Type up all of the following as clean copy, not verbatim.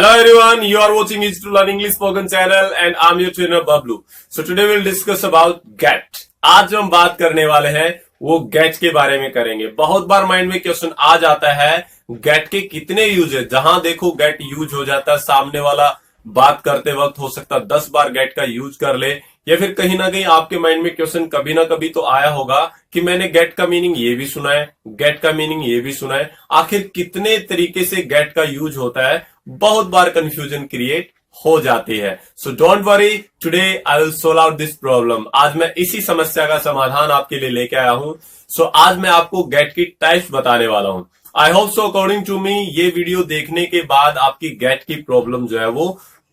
Hello everyone, you are watching Easy to Learn English Spoken channel and I'm your trainer Bablu. So today we'll discuss about GET. आज जो हम बात करने वाले हैं वो GET के बारे में करेंगे। बहुत बार माइंड में क्वेश्चन आ जाता है GET के कितने यूज है। जहां देखो GET यूज हो जाता है, सामने वाला बात करते वक्त हो सकता है 10 बार GET का यूज कर ले, या फिर कहीं ना कहीं आपके माइंड में क्वेश्चन कभी ना कभी तो आया होगा कि मैंने गेट का मीनिंग ये भी सुना है, गेट का मीनिंग ये भी सुना है। आखिर कितने तरीके से गेट का यूज होता है, बहुत बार कंफ्यूजन क्रिएट हो जाती है। So don't worry, today I will solve out this problem. आज मैं इसी समस्या का समाधान आपके लिए लेके आया हूं। सो आज मैं आपको गेट की टाइप्स बताने वाला हूं। I hope so according to me ये वीडियो देखने के बाद आपकी गेट की प्रॉब्लम जो है वो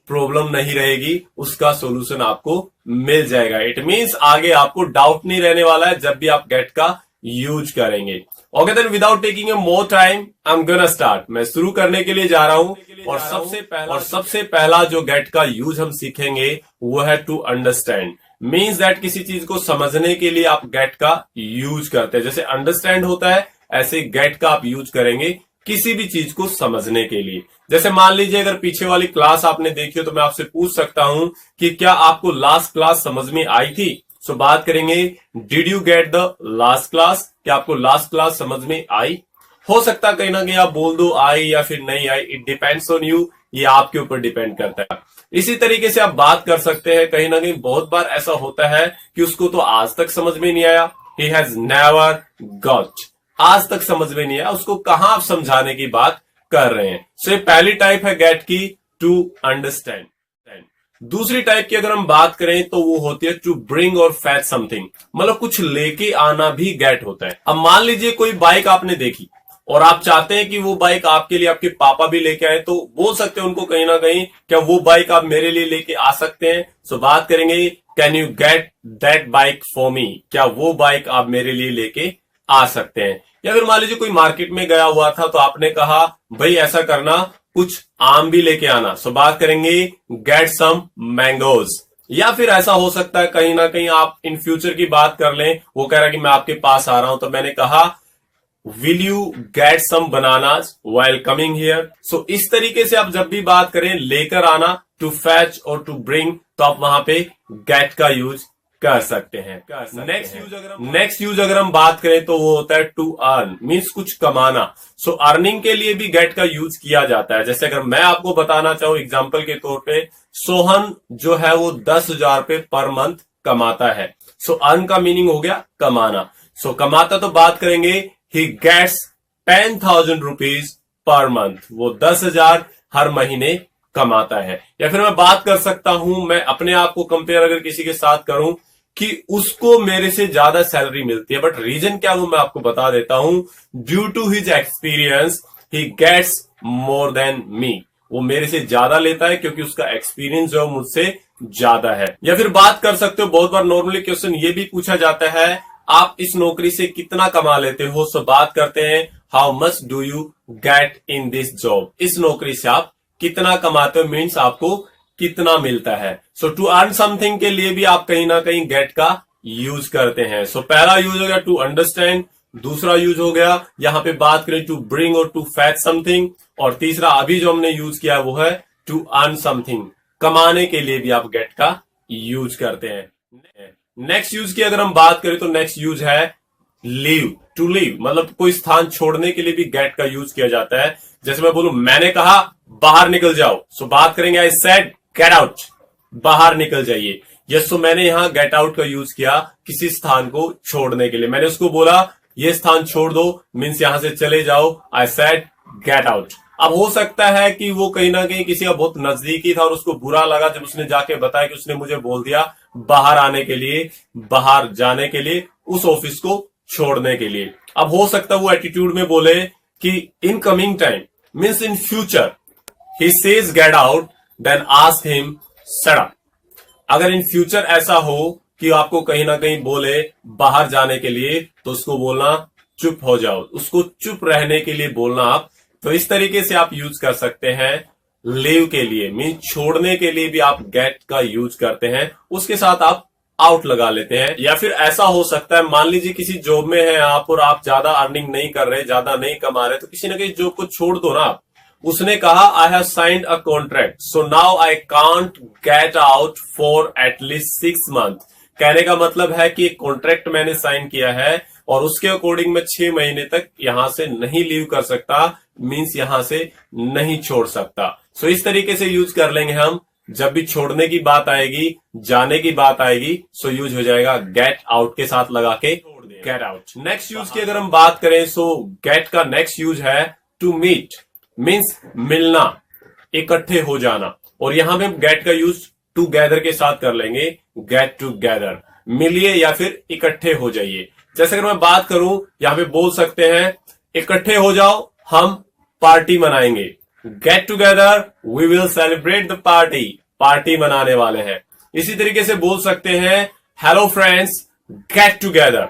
प्रॉब्लम नहीं रहेगी, उसका सोल्यूशन आपको मिल जाएगा। इट मींस आगे आपको डाउट नहीं रहने वाला है जब भी आप गेट का यूज करेंगे। Okay then without taking a more time I am gonna start. मैं शुरू करने के लिए जा रहा हूं और सबसे पहला जो गेट का यूज हम सीखेंगे वो है टू अंडरस्टैंड। मींस दैट किसी चीज को समझने के लिए आप गेट का यूज करते हैं। जैसे अंडरस्टैंड होता है ऐसे गेट का आप यूज करेंगे किसी भी चीज को समझने के लिए। जैसे मान लीजिए अगर पीछे वाली क्लास आपने देखी हो तो मैं आपसे पूछ सकता हूं कि क्या आपको लास्ट क्लास समझ में आई थी। सो बात करेंगे did you get the last class. क्या आपको लास्ट क्लास समझ में आई। हो सकता कहीं ना कहीं आप बोल दो आई या फिर नहीं आई, इट डिपेंड्स ऑन यू, ये आपके ऊपर डिपेंड करता है। इसी तरीके से आप बात कर सकते हैं, कहीं ना कहीं बहुत बार ऐसा होता है कि उसको तो आज तक समझ में नहीं आया, ही हैज नेवर गॉट, आज तक समझ में नहीं आया, उसको कहां आप समझाने की बात कर रहे हैं। सो ये पहली टाइप है गेट की, टू अंडरस्टैंड। दूसरी टाइप की अगर हम बात करें तो वो होती है टू ब्रिंग और फैच समथिंग, मतलब कुछ लेके आना भी गेट होता है। अब मान लीजिए कोई बाइक आपने देखी और आप चाहते हैं कि वो बाइक आपके लिए आपके पापा भी लेके आए, तो बोल सकते हैं उनको कहीं ना कहीं क्या वो बाइक आप मेरे लिए लेके आ सकते हैं। सो बात करेंगे can you get that bike for me, क्या वो बाइक आप मेरे लिए लेके आ सकते हैं। या फिर मान लीजिए कोई मार्केट में गया हुआ था तो आपने कहा भाई ऐसा करना कुछ आम भी लेके आना। सो बात करेंगे गेट सम मैंगोज। या फिर ऐसा हो सकता है कहीं ना कहीं आप इन फ्यूचर की बात कर लें, वो कह रहा है कि मैं आपके पास आ रहा हूं तो मैंने कहा will you get some bananas while coming here. So इस तरीके से आप जब भी बात करें लेकर आना, टू फैच और टू ब्रिंग, तो आप वहां पे गेट का यूज कर सकते हैं। नेक्स्ट यूज अगर हम बात करें तो वो होता है टू अर्न, मीन्स कुछ कमाना। सो अर्निंग के लिए भी गेट का यूज किया जाता है। जैसे अगर मैं आपको बताना चाहूं एग्जांपल के तौर पे, सोहन जो है वो 10,000 रुपए पर मंथ कमाता है। सो अर्न का मीनिंग हो गया कमाना। सो कमाता तो बात करेंगे he gets 10,000 rupees per month, वो 10,000 हर महीने कमाता है। या फिर मैं बात कर सकता हूं, मैं अपने आप को कंपेयर अगर किसी के साथ करूं कि उसको मेरे से ज्यादा सैलरी मिलती है, बट रीजन क्या वो मैं आपको बता देता हूं। Due to his experience he gets more than me, वो मेरे से ज्यादा लेता है क्योंकि उसका एक्सपीरियंस जो मुझसे ज्यादा है। या फिर बात कर सकते हो, बहुत बार नॉर्मली क्वेश्चन ये भी पूछा जाता है आप इस नौकरी से कितना कमा लेते हो। सो बात करते हैं how much do you get in this job, इस नौकरी से आप कितना कमाते हो, मीन्स आपको कितना मिलता है। सो टू अर्न समथिंग के लिए भी आप कहीं ना कहीं गेट का यूज करते हैं। सो पहला यूज हो गया टू अंडरस्टैंड, दूसरा यूज हो गया यहां पे बात करें टू ब्रिंग और टू फैच समथिंग, और तीसरा अभी जो हमने यूज किया वो है टू अर्न समथिंग, कमाने के लिए भी आप गेट का यूज करते हैं। नेक्स्ट यूज की अगर हम बात करें तो नेक्स्ट यूज है लीव, टू लीव, मतलब कोई स्थान छोड़ने के लिए भी गेट का यूज किया जाता है। जैसे मैं बोलूं मैंने कहा बाहर निकल जाओ, सो बात करेंगे आई सेड गेट आउट, बाहर निकल जाइए। यस, सो मैंने यहां गेट आउट का यूज किया किसी स्थान को छोड़ने के लिए। मैंने उसको बोला ये स्थान छोड़ दो, मीन्स यहां से चले जाओ, आई सेड गेट आउट। अब हो सकता है कि वो कहीं ना कहीं किसी का बहुत नजदीकी था और उसको बुरा लगा जब उसने जाके बताया कि उसने मुझे बोल दिया बाहर आने के लिए, बाहर जाने के लिए, उस ऑफिस को छोड़ने के लिए। अब हो सकता है वो एटीट्यूड में बोले कि in coming time, means in future, he says get out then ask him shut up. अगर इन फ्यूचर ऐसा हो कि आपको कहीं ना कहीं बोले बाहर जाने के लिए तो उसको बोलना चुप हो जाओ, उसको चुप रहने के लिए बोलना आप। तो इस तरीके से आप यूज कर सकते हैं लीव के लिए, मीन छोड़ने के लिए भी आप गेट का यूज करते हैं, उसके साथ आप आउट लगा लेते हैं। या फिर ऐसा हो सकता है मान लीजिए किसी जॉब में है आप और आप ज्यादा अर्निंग नहीं कर रहे, ज्यादा नहीं कमा रहे, तो किसी ना किसी जॉब को छोड़ दो ना आप, उसने कहा I have signed a contract so now I can't get out for at least 6 month. कहने का मतलब है कि एक कॉन्ट्रैक्ट मैंने साइन किया है और उसके अकॉर्डिंग मैं 6 महीने तक यहां से नहीं लीव कर सकता, मींस यहां से नहीं छोड़ सकता। सो इस तरीके से यूज कर लेंगे हम। जब भी छोड़ने की बात आएगी, जाने की बात आएगी, सो यूज हो जाएगा गेट आउट के साथ लगा के गेट आउट। नेक्स्ट यूज की अगर हम बात करें, सो गेट का नेक्स्ट यूज है टू मीट, मीन्स मिलना, इकट्ठे हो जाना। और यहां पे हम गेट का यूज टूगेदर के साथ कर लेंगे, गेट टूगेदर, मिलिए या फिर इकट्ठे हो जाइए। जैसे अगर मैं बात करूं, यहां पे बोल सकते हैं इकट्ठे हो जाओ, हम पार्टी मनाएंगे। Get together, we will celebrate the party, party मनाने वाले हैं। इसी तरीके से बोल सकते हैं hello friends, get together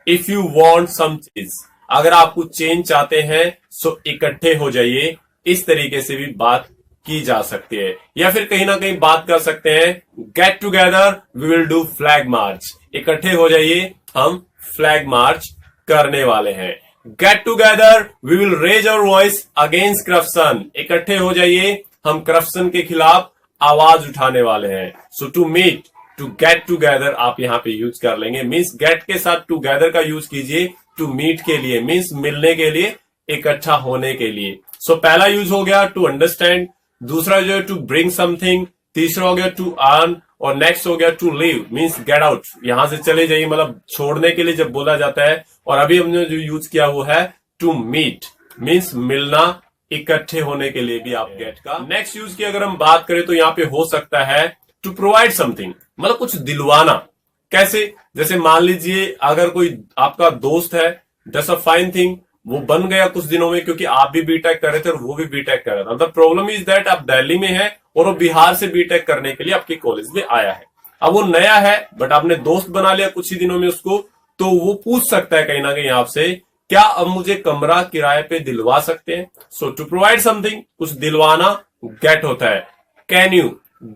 if you want some चीज। अगर आप कुछ चेंज चाहते हैं सो इकट्ठे हो जाइए। इस तरीके से भी बात की जा सकती है। या फिर कहीं ना कहीं बात कर सकते हैं get together we will do flag march, इकट्ठे हो जाइए, हम फ्लैग मार्च करने वाले हैं। Get together we will raise our voice against corruption, इकट्ठे हो जाइए, हम करप्शन के खिलाफ आवाज उठाने वाले हैं। So to meet, to get together आप यहां पे यूज कर लेंगे, मीन्स गेट के साथ टूगेदर का यूज कीजिए टू मीट के लिए, मीन्स मिलने के लिए, इकट्ठा होने के लिए। सो पहला यूज हो गया टू अंडरस्टैंड, दूसरा जो है टू ब्रिंग समथिंग, तीसरा हो गया टू अर्न, और नेक्स्ट हो गया to leave, means get out, यहां से चले जाइए, मतलब छोड़ने के लिए जब बोला जाता है। और अभी हमने जो यूज किया वो है टू मीट, मीन्स मिलना, इकट्ठे होने के लिए भी आप गेट का। नेक्स्ट यूज की अगर हम बात करें तो यहाँ पे हो सकता है टू प्रोवाइड समथिंग, मतलब कुछ दिलवाना। कैसे? जैसे मान लीजिए अगर कोई आपका दोस्त है, दैट्स अ फाइन थिंग, वो बन गया कुछ दिनों में, क्योंकि आप भी बीटेक कर रहे थे और वो भी बीटेक कर रहा था। द प्रॉब्लम इज दैट आप दिल्ली में है और वो बिहार से बीटेक करने के लिए आपके कॉलेज में आया है। अब वो नया है बट आपने दोस्त बना लिया कुछ ही दिनों में उसको, तो वो पूछ सकता है कहीं ना कहीं आपसे, क्या अब मुझे कमरा किराए पे दिलवा सकते हैं? सो टू प्रोवाइड समथिंग, कुछ दिलवाना, गेट होता है। Can you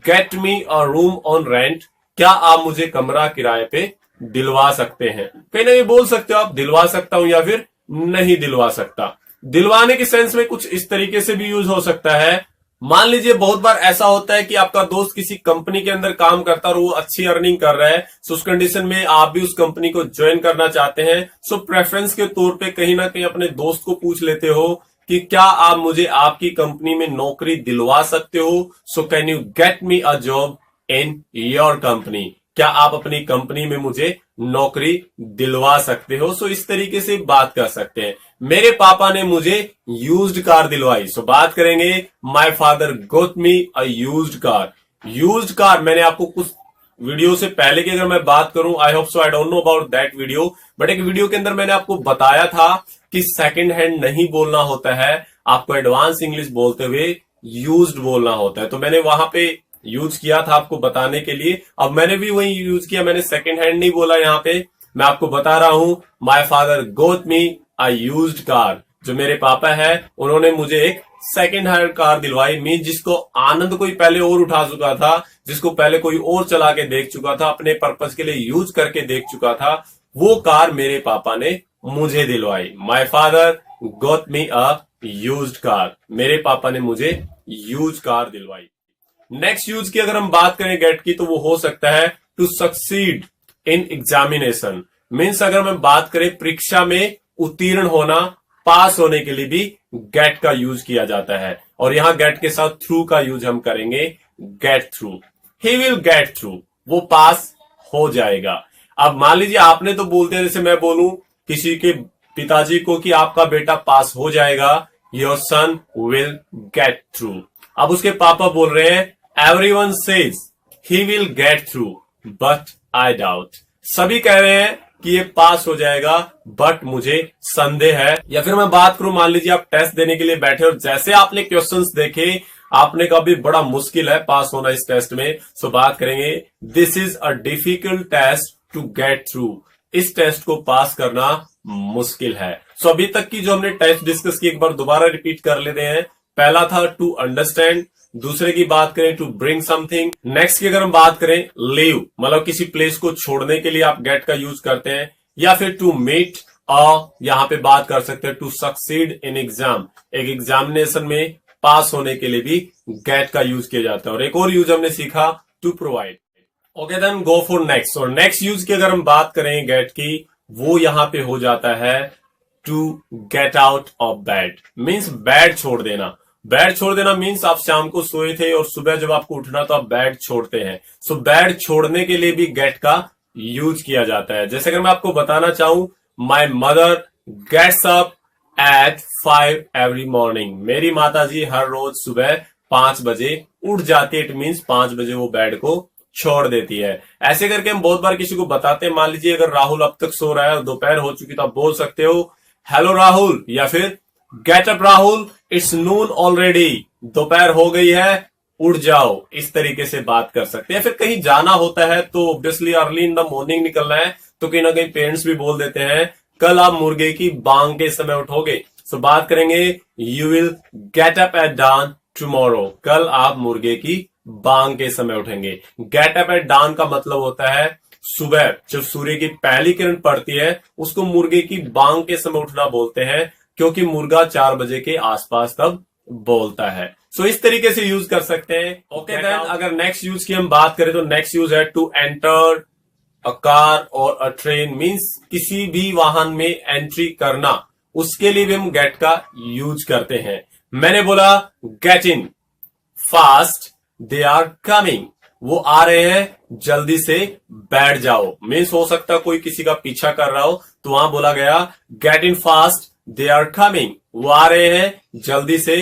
get me a room on rent, क्या आप मुझे कमरा किराए पे दिलवा सकते हैं? कहीं ना कहीं बोल सकते हो आप दिलवा सकता हूं या फिर नहीं दिलवा सकता। दिलवाने के सेंस में कुछ इस तरीके से भी यूज हो सकता है। मान लीजिए बहुत बार ऐसा होता है कि आपका दोस्त किसी कंपनी के अंदर काम करता है और वो अच्छी अर्निंग कर रहा है, सो उस कंडीशन में आप भी उस कंपनी को ज्वाइन करना चाहते हैं। सो प्रेफरेंस के तौर पे कहीं ना कहीं अपने दोस्त को पूछ लेते हो कि क्या आप मुझे आपकी कंपनी में नौकरी दिलवा सकते हो? So can you get me a job in your company, क्या आप अपनी कंपनी में मुझे नौकरी दिलवा सकते हो? सो इस तरीके से बात कर सकते हैं। मेरे पापा ने मुझे यूज्ड कार दिलवाई, सो बात करेंगे my father got me a used car. Used car मैंने आपको कुछ वीडियो से पहले की अगर मैं बात करूं, आई hope so, I don't know about that video, but एक वीडियो के अंदर मैंने आपको बताया था कि सेकंड हैंड नहीं बोलना होता है, आपको एडवांस इंग्लिश बोलते हुए यूज्ड बोलना होता है। तो मैंने वहां पे यूज किया था आपको बताने के लिए। अब मैंने भी वही यूज किया, मैंने सेकंड हैंड नहीं बोला। यहाँ पे मैं आपको बता रहा हूं my father got me a used car, जो मेरे पापा है उन्होंने मुझे एक सेकंड हैंड कार दिलवाई, मीन जिसको आनंद कोई पहले और उठा चुका था, जिसको पहले कोई और चला के देख चुका था, अपने पर्पस के लिए यूज करके देख चुका था, वो कार मेरे पापा ने मुझे दिलवाई। My father got me a used car, मेरे पापा ने मुझे यूज कार दिलवाई। नेक्स्ट यूज की अगर हम बात करें गेट की, तो वो हो सकता है to succeed in examination, means अगर मैं बात करें परीक्षा में उत्तीर्ण होना, पास होने के लिए भी गेट का यूज किया जाता है। और यहां गेट के साथ थ्रू का यूज हम करेंगे, get through, he will get through, वो पास हो जाएगा। अब मान लीजिए आपने तो बोलते हैं, जैसे मैं बोलूं किसी के पिताजी को कि आपका बेटा पास हो जाएगा, your son will get through. अब उसके पापा बोल रहे हैं everyone says he will get through but I doubt, सभी कह रहे हैं कि ये पास हो जाएगा बट मुझे संदेह है। या फिर मैं बात करूं, मान लीजिए आप टेस्ट देने के लिए बैठे और जैसे आपने क्वेश्चंस देखे आपने कहा भी बड़ा मुश्किल है पास होना इस टेस्ट में, सो बात करेंगे this is a difficult test to get through, इस टेस्ट को पास करना मुश्किल है। सो अभी तक की जो हमने टेस्ट डिस्कस की एक बार दोबारा रिपीट कर लेते हैं। पहला था टू अंडरस्टैंड, दूसरे की बात करें टू ब्रिंग समथिंग, नेक्स्ट की अगर हम बात करें लीव, मतलब किसी प्लेस को छोड़ने के लिए आप गेट का यूज करते हैं, या फिर टू मीट, और यहां पे बात कर सकते हैं टू सक्सीड इन एग्जाम, एक एग्जामिनेशन में पास होने के लिए भी गेट का यूज किया जाता है। और एक और यूज हमने सीखा, to provide. Okay then go for next. और नेक्स्ट यूज की अगर हम बात करें गेट की, वो यहां पे हो जाता है to get out of bed. Means bed छोड़ देना। बेड छोड़ देना मीन्स आप शाम को सोए थे और सुबह जब आपको उठना तो आप बेड छोड़ते हैं। सो बेड छोड़ने के लिए भी गेट का यूज किया जाता है। जैसे अगर मैं आपको बताना चाहूं, my mother gets up at 5 every morning. मेरी माता जी हर रोज सुबह 5 बजे उठ जाती है। इट मीन्स 5 बजे वो बेड को छोड़ देती है। ऐसे करके हम बहुत बार किसी को बताते हैं। मान लीजिए अगर राहुल अब तक सो रहा है और दोपहर हो चुकी तो आप बोल सकते हो हेलो राहुल, या फिर get up Rahul, it's Noon already, दोपहर हो गई है, उठ जाओ। इस तरीके से बात कर सकते हैं। फिर कहीं जाना होता है तो obviously early in the morning निकलना है, तो कहीं ना कहीं पेरेंट्स भी बोल देते हैं कल आप मुर्गे की बांग के समय उठोगे। सो बात करेंगे you will get up at dawn tomorrow. कल आप मुर्गे की बांग के समय उठेंगे। गेट अप एट डॉन का मतलब होता है सुबह जब सूर्य की पहली किरण पड़ती है उसको मुर्गे की बांग के समय उठना बोलते हैं, क्योंकि मुर्गा 4 बजे के आसपास तब बोलता है। सो इस तरीके से यूज कर सकते हैं। ओके देन अगर नेक्स्ट यूज की हम बात करें तो नेक्स्ट यूज है टू एंटर अ कार और अ ट्रेन। मीन्स किसी भी वाहन में एंट्री करना, उसके लिए भी हम गेट का यूज करते हैं। मैंने बोला get in fast, they are coming. वो आ रहे हैं, जल्दी से बैठ जाओ। मीन्स हो सकता है कोई किसी का पीछा कर रहा हो तो वहां बोला गया get in fast, they are coming. वो आ रहे हैं, जल्दी से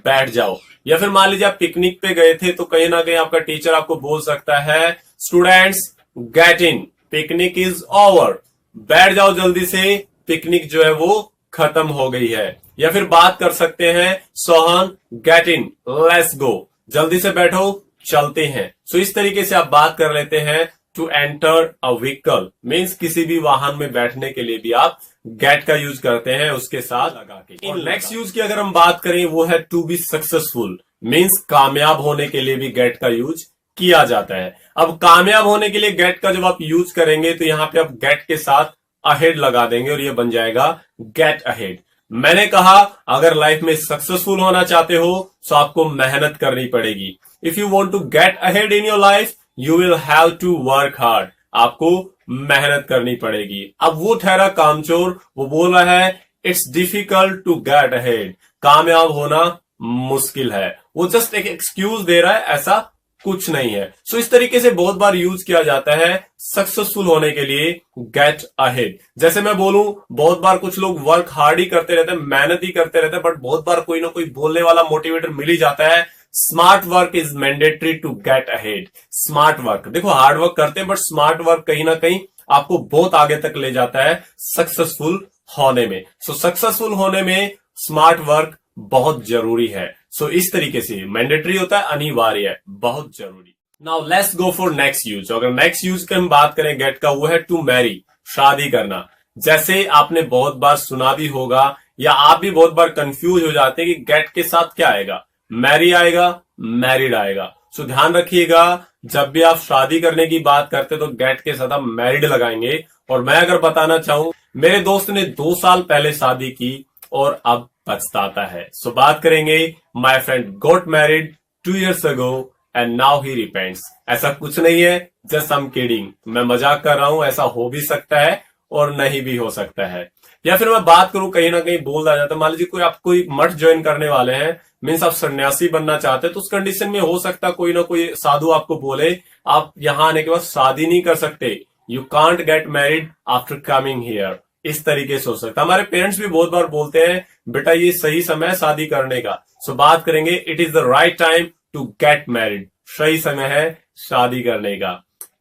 बैठ जाओ। या फिर मान लीजिए आप पिकनिक पे गए थे तो कहीं ना कहीं आपका टीचर आपको बोल सकता है students get in, picnic is over. बैठ जाओ जल्दी से, पिकनिक जो है वो खत्म हो गई है। या फिर बात कर सकते हैं Sohan get in, let's go, जल्दी से बैठो, चलते हैं। सो इस तरीके से आप बात कर लेते हैं to enter a vehicle. Means किसी भी वाहन में बैठने के लिए भी आप गेट का यूज करते हैं उसके साथ लगा के। इन नेक्स्ट यूज की अगर हम बात करें वो है टू बी सक्सेसफुल। मीन्स कामयाब होने के लिए भी गेट का यूज किया जाता है। अब कामयाब होने के लिए गेट का जब आप यूज करेंगे तो यहां पे आप गेट के साथ अहेड लगा देंगे और ये बन जाएगा गेट अहेड। मैंने कहा अगर लाइफ में सक्सेसफुल होना चाहते हो तो आपको मेहनत करनी पड़ेगी। If you want to get ahead in your life you will have to work hard. आपको मेहनत करनी पड़ेगी। अब वो ठहरा कामचोर, वो बोल रहा है it's difficult to get ahead, कामयाब होना मुश्किल है। वो जस्ट एक एक्सक्यूज दे रहा है, ऐसा कुछ नहीं है। सो इस तरीके से बहुत बार यूज किया जाता है सक्सेसफुल होने के लिए गेट अहेड। जैसे मैं बोलूं बहुत बार कुछ लोग वर्क हार्ड ही करते रहते हैं, मेहनत ही करते रहते हैं, बट बहुत बार कोई ना कोई बोलने वाला मोटिवेटर मिल ही जाता है। Smart work is mandatory to get ahead. Smart work, देखो हार्ड वर्क करते हैं बट स्मार्ट वर्क कहीं ना कहीं आपको बहुत आगे तक ले जाता है सक्सेसफुल होने में। सो सक्सेसफुल होने में स्मार्ट वर्क बहुत जरूरी है। सो इस तरीके से मैंडेटरी होता है, अनिवार्य है, बहुत जरूरी। Now let's go for next use. अगर नेक्स्ट यूज की हम बात करें गेट का, वो है टू मैरी, शादी करना। जैसे आपने बहुत बार सुना भी होगा या आप भी बहुत बार कंफ्यूज हो जाते हैं कि गेट के साथ क्या आएगा, मैरी आएगा, मैरिड आएगा। सो ध्यान रखिएगा जब भी आप शादी करने की बात करते तो गेट के साथ आप मैरिड लगाएंगे। और मैं अगर बताना चाहूं, मेरे दोस्त ने 2 साल पहले शादी की और अब पछताता है। सो बात करेंगे my friend got married 2 years ago and now he repents. ऐसा कुछ नहीं है, जस्ट आई एम किडिंग, मैं मजाक कर रहा हूं। ऐसा हो भी सकता है और नहीं भी हो सकता है। या फिर मैं बात करूं कहीं ना कहीं बोल रहा जाता है, मान लीजिए कोई आप कोई मठ ज्वाइन करने वाले हैं, मीन्स आप सन्यासी बनना चाहते हैं, तो उस कंडीशन में हो सकता है कोई ना कोई साधु आपको बोले आप यहां आने के बाद शादी नहीं कर सकते, you can't get married after coming here. इस तरीके से हो सकता है। हमारे पेरेंट्स भी बहुत बार बोलते हैं बेटा ये सही समय है शादी करने का। सो बात करेंगे it is the right time to get married, सही समय है शादी करने का।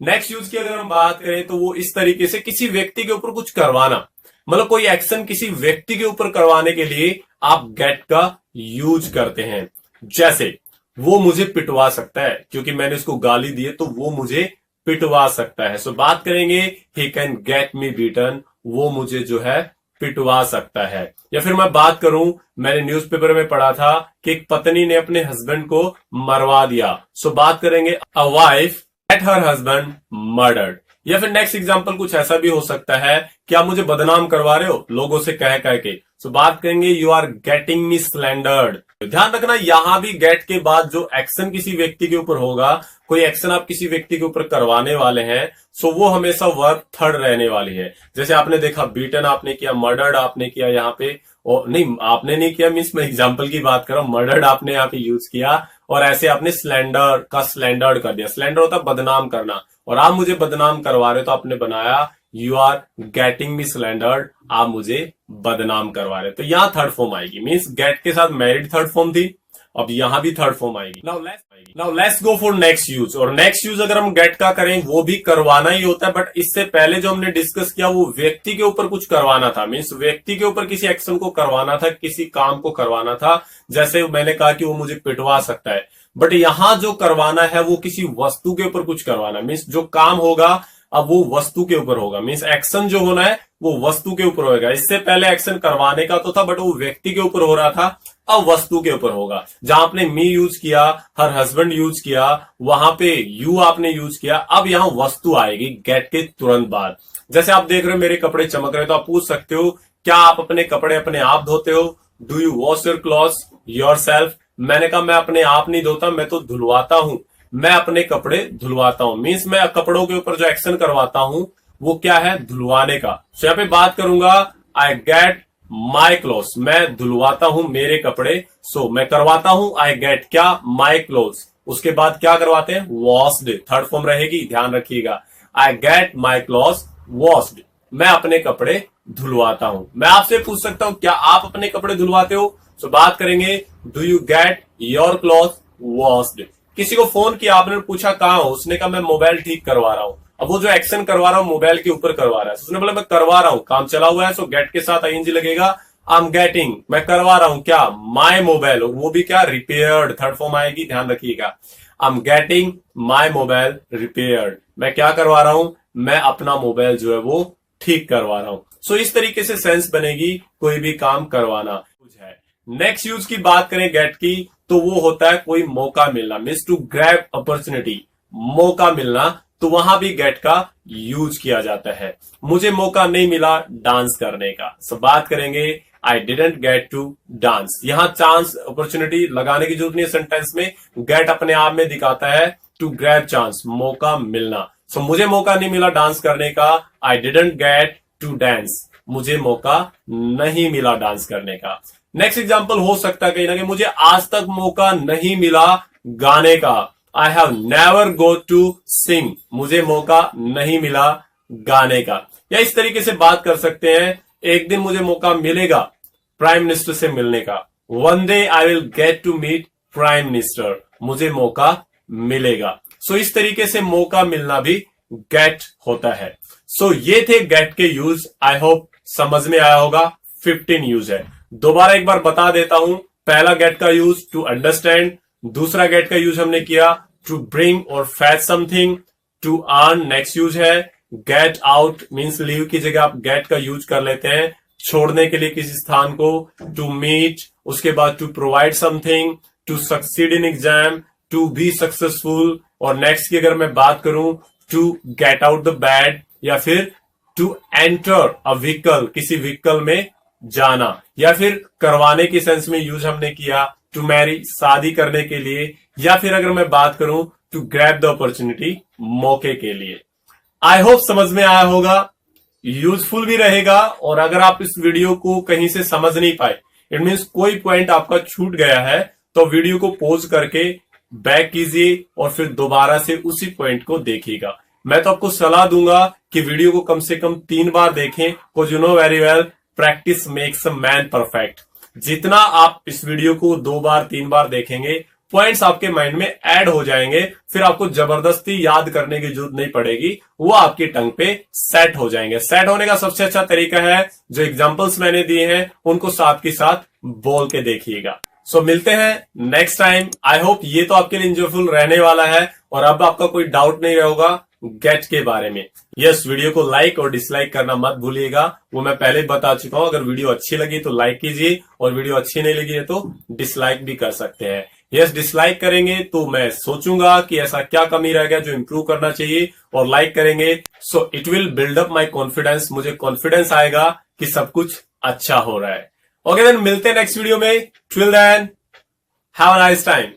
नेक्स्ट यूज की अगर हम बात करें तो वो इस तरीके से किसी व्यक्ति के ऊपर कुछ करवाना, मतलब कोई एक्शन किसी व्यक्ति के ऊपर करवाने के लिए आप गेट का यूज करते हैं। जैसे वो मुझे पिटवा सकता है, क्योंकि मैंने उसको गाली दी है तो वो मुझे पिटवा सकता है। सो बात करेंगे he can get me beaten, वो मुझे जो है पिटवा सकता है। या फिर मैं बात करूं, मैंने न्यूज़पेपर में पढ़ा था कि एक पत्नी ने अपने हस्बैंड को मरवा दिया। सो बात करेंगे a wife get her husband murdered. या फिर नेक्स्ट एग्जांपल कुछ ऐसा भी हो सकता है कि आप मुझे बदनाम करवा रहे हो लोगों से कह के। सो बात करेंगे यू आर गेटिंग मी स्लैंडर्ड, ध्यान रखना यहां भी गेट के बाद जो एक्शन किसी व्यक्ति के ऊपर होगा, कोई एक्शन आप किसी व्यक्ति के ऊपर करवाने वाले हैं, सो वो हमेशा वर्ब थर्ड रहने वाली है। जैसे आपने देखा बीटन आपने किया, मर्डर्ड आपने किया यहाँ पे, और नहीं आपने नहीं किया मीन्स मैं एग्जांपल की बात कर रहा हूं, मर्डर्ड आपने यहाँ पे यूज किया, और ऐसे आपने स्लैंडर का स्लैंडर्ड कर दिया। स्लैंडर होता है बदनाम करना, और आप मुझे बदनाम करवा रहे हो तो आपने बनाया यू आर गेटिंग मी स्लैंडर्ड, आप मुझे बदनाम करवा रहे। तो यहां थर्ड फॉर्म आएगी, मीन्स गेट के साथ मैरिड थर्ड फॉर्म थी, अब यहां भी थर्ड फॉर्म आएगी। Now let's go for next use. और नेक्स्ट यूज अगर हम गेट का करें वो भी करवाना ही होता है, बट इससे पहले जो हमने डिस्कस किया वो व्यक्ति के ऊपर कुछ करवाना था, मीन्स व्यक्ति के ऊपर किसी एक्शन को करवाना था, किसी काम को करवाना था। जैसे मैंने कहा कि वो मुझे पिटवा सकता है, बट यहां जो करवाना है वो किसी वस्तु के ऊपर कुछ करवाना, मीन्स जो काम होगा अब वो वस्तु के ऊपर होगा, मीन्स एक्शन जो होना है वो वस्तु के ऊपर होगा। इससे पहले एक्शन करवाने का तो था, बट वो व्यक्ति के ऊपर हो रहा था, अब वस्तु के ऊपर होगा। जहां आपने मी यूज किया, हर हस्बैंड यूज किया, वहां पे यू आपने यूज किया, अब यहां वस्तु आएगी गेट के तुरंत बाद। जैसे आप देख रहे हो मेरे कपड़े चमक रहे, तो आप पूछ सकते हो क्या आप अपने कपड़े अपने आप धोते हो? Do you wash your clothes yourself? मैंने कहा मैं अपने आप नहीं धोता, मैं तो धुलवाता हूं, मैं अपने कपड़े धुलवाता हूं। मीन्स मैं कपड़ों के ऊपर जो एक्शन करवाता हूं वो क्या है? धुलवाने का। तो यहां पे बात करूंगा आई गेट माई क्लोथ्स, मैं धुलवाता हूं मेरे कपड़े। सो मैं करवाता हूं आई गेट क्या? My clothes. उसके बाद क्या करवाते हैं? वॉश्ड, थर्ड फॉर्म रहेगी, ध्यान रखिएगा। I get my clothes washed, मैं अपने कपड़े धुलवाता हूं। मैं आपसे पूछ सकता हूं क्या आप अपने कपड़े धुलवाते हो? सो बात करेंगे do you get your cloth washed. किसी को फोन किया, आपने पूछा कहां हो, उसने कहा मैं मोबाइल ठीक करवा रहा हूं। अब वो जो एक्शन करवा रहा हूं मोबाइल के ऊपर करवा रहा है, उसने बोला मैं करवा रहा हूं, काम चला हुआ है, सो गेट के साथ आईएनजी लगेगा। आई एम गेटिंग, मैं करवा रहा हूं क्या? माई मोबाइल, और वो भी क्या? रिपेयर्ड, थर्ड फॉर्म आएगी, ध्यान रखिएगा। I am getting my mobile repaired, मैं क्या करवा रहा हूं? मैं अपना मोबाइल जो है वो ठीक करवा रहा हूं। सो इस तरीके से सेंस बनेगी कोई भी काम करवाना कुछ है। नेक्स्ट यूज की बात करें गेट की, तो वो होता है कोई मौका मिलना, मीन्स टू ग्रैब अपॉर्चुनिटी, मौका मिलना, तो वहां भी गेट का यूज किया जाता है। मुझे मौका नहीं मिला डांस करने का, सो बात करेंगे I didn't get to dance. यहां चांस अपॉर्चुनिटी लगाने की जरूरत नहीं है सेंटेंस में, गेट अपने आप में दिखाता है टू ग्रैब चांस, मौका मिलना। सो मुझे मौका नहीं मिला डांस करने का, I didn't get to dance, मुझे मौका नहीं मिला डांस करने का। नेक्स्ट एग्जाम्पल हो सकता है कहीं ना कहीं मुझे आज तक मौका नहीं मिला गाने का, I have never go to sing, मुझे मौका नहीं मिला गाने का। या इस तरीके से बात कर सकते हैं एक दिन मुझे मौका मिलेगा प्राइम मिनिस्टर से मिलने का, one day I will get to meet prime minister, मुझे मौका मिलेगा। सो इस तरीके से मौका मिलना भी गेट होता है। सो ये थे गेट के यूज, आई होप समझ में आया होगा। 15 यूज है, दोबारा एक बार बता देता हूं। पहला गेट का यूज टू अंडरस्टैंड, दूसरा गेट का यूज हमने किया टू ब्रिंग और fetch something, to earn next use है। गेट आउट मीन्स लीव की जगह आप गेट का यूज कर लेते हैं, छोड़ने के लिए किसी स्थान को। टू मीट, उसके बाद to provide something, to succeed in exam, to be successful. और नेक्स्ट की अगर मैं बात करूं to get out the bed, या फिर टू एंटर अ व्हीकल, किसी व्हीकल में जाना, या फिर करवाने की सेंस में यूज हमने किया टू मैरी, शादी करने के लिए, या फिर अगर मैं बात करूं टू ग्रैब द अपॉर्चुनिटी, मौके के लिए। आई होप समझ में आया होगा, यूजफुल भी रहेगा। और अगर आप इस वीडियो को कहीं से समझ नहीं पाए, इट मीन्स कोई पॉइंट आपका छूट गया है, तो वीडियो को पॉज करके बैक कीजिए और फिर दोबारा से उसी पॉइंट को देखिएगा। मैं तो आपको सलाह दूंगा कि वीडियो को कम से कम 3 बार देखें, because you know very well practice makes a man perfect. जितना आप इस वीडियो को 2 बार 3 बार देखेंगे, पॉइंट्स आपके माइंड में ऐड हो जाएंगे, फिर आपको जबरदस्ती याद करने की जरूरत नहीं पड़ेगी, वो आपकी टंग पे सेट हो जाएंगे। सेट होने का सबसे अच्छा तरीका है जो एग्जांपल्स मैंने दिए हैं उनको साथ के साथ बोल के देखिएगा। सो मिलते हैं नेक्स्ट टाइम। आई होप ये तो आपके लिए इंजॉयफुल रहने वाला है और अब आपका कोई डाउट नहीं रहेगा गेट के बारे में। यस, वीडियो को लाइक और डिसलाइक करना मत भूलिएगा, वो मैं पहले बता चुका हूं। अगर वीडियो अच्छी लगी तो लाइक कीजिए और वीडियो अच्छी नहीं लगी है तो डिसलाइक भी कर सकते हैं। यस, डिसलाइक करेंगे तो मैं सोचूंगा कि ऐसा क्या कमी रह गया जो इंप्रूव करना चाहिए, और लाइक करेंगे so it will build up my confidence, मुझे कॉन्फिडेंस आएगा कि सब कुछ अच्छा हो रहा है। ओके देन, मिलते हैं नेक्स्ट वीडियो में। Till then have a nice time.